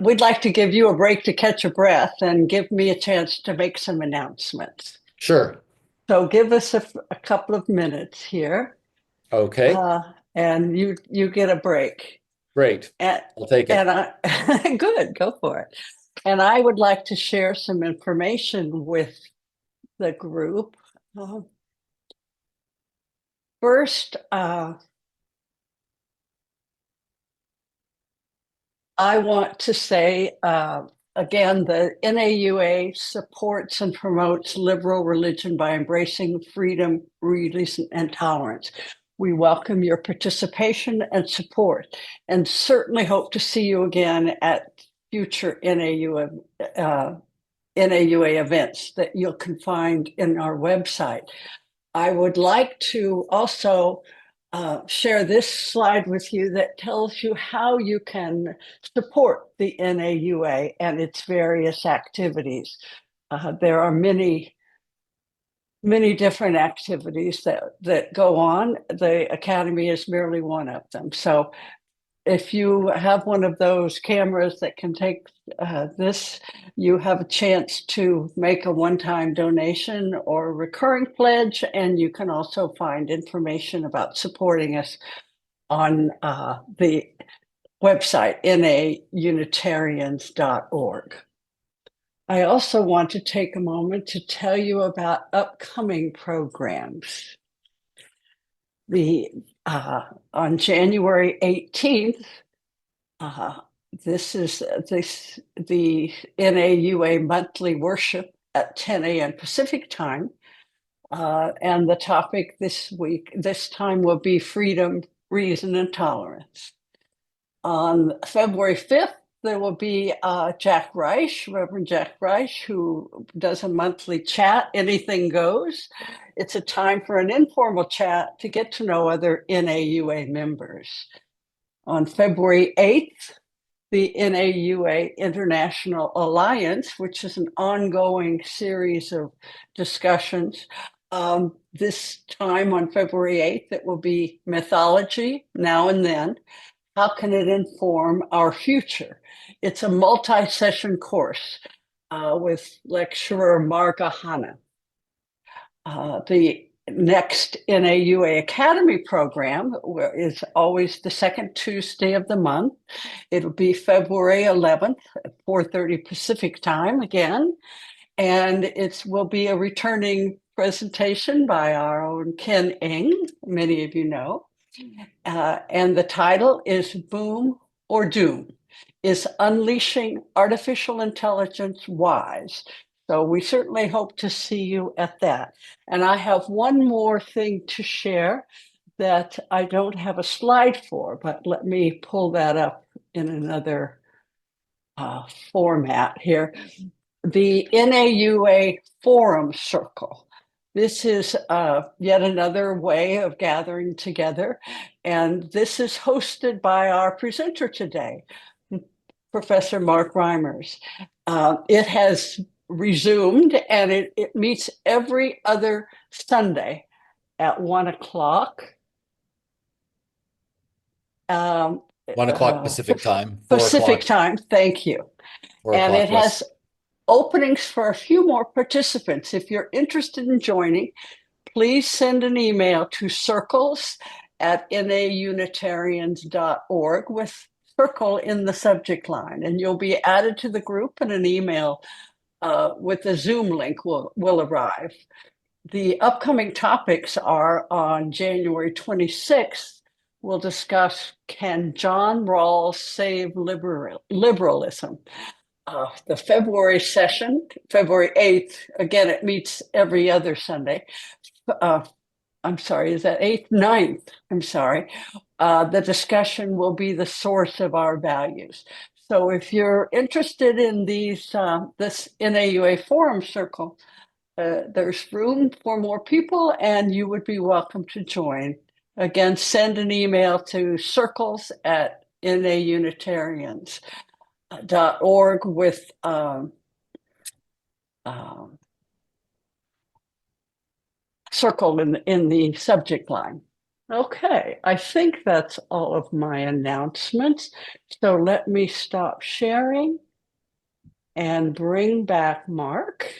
we'd like to give you a break to catch your breath and give me a chance to make some announcements. Sure. So give us a couple of minutes here. Okay. And you get a break. Great. I'll take it. And good, go for it. And I would like to share some information with the group. First, I want to say, again, the NAUA supports and promotes liberal religion by embracing freedom, reason, and tolerance. We welcome your participation and support, and certainly hope to see you again at future NAUA events that you can find in our website. I would like to also share this slide with you that tells you how you can support the NAUA and its various activities. There are many different activities that go on. The Academy is merely one of them. So if you have one of those cameras that can take this, you have a chance to make a one-time donation or recurring pledge, and you can also find information about supporting us on the website, naunitarians.org. I also want to take a moment to tell you about upcoming programs. On January 18th, this is the NAUA monthly worship at 10 a.m. Pacific time. And the topic this time will be freedom, reason, and tolerance. On February 5th, there will be Jack Reich, Reverend Jack Reich, who does a monthly chat, Anything Goes. It's a time for an informal chat to get to know other NAUA members. On February 8th, the NAUA International Alliance, which is an ongoing series of discussions. This time on February 8th, it will be Mythology, Now and Then. How can it inform our future? It's a multi-session course with lecturer Marga Hanna. The next NAUA Academy program is always the second Tuesday of the month. It'll be February 11th at 4:30 Pacific time again. And it will be a returning presentation by our own Ken Eng, many of you know. And the title is Boom or Doom, Is Unleashing Artificial Intelligence Wise? So we certainly hope to see you at that. And I have one more thing to share that I don't have a slide for, but let me pull that up in another format here. The NAUA Forum Circle. This is yet another way of gathering together. And this is hosted by our presenter today, Professor Mark Reimers. It has resumed and it meets every other Sunday at 1 o'clock. 1 o'clock Pacific time. Pacific time, thank you. And it has openings for a few more participants. If you're interested in joining, please send an email to circles@naunitarians.org with circle in the subject line, and you'll be added to the group, and an email with a Zoom link will arrive. The upcoming topics are on January 26th. We'll discuss, can John Rawls save liberalism? The February session, February 8th, again, it meets every other Sunday. I'm sorry, is that 8th, 9th? I'm sorry. The discussion will be the source of our values. So if you're interested in these, this NAUA forum circle, there's room for more people and you would be welcome to join. Again, send an email to circles@naunitarians.org with circle in the subject line. Okay, I think that's all of my announcements. So let me stop sharing and bring back Mark.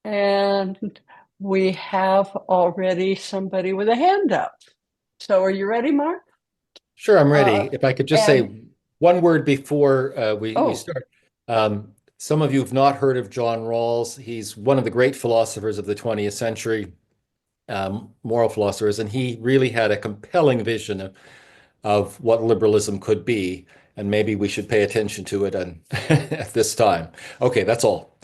And we have already somebody with a hand up. So are you ready, Mark? Sure, I'm ready. If I could just say and- one word before we Oh. start. Some of you have not heard of John Rawls. He's one of the great philosophers of the 20th century, moral philosophers, and he really had a compelling vision of what liberalism could be, and maybe we should pay attention to it at this time. Okay, that's all.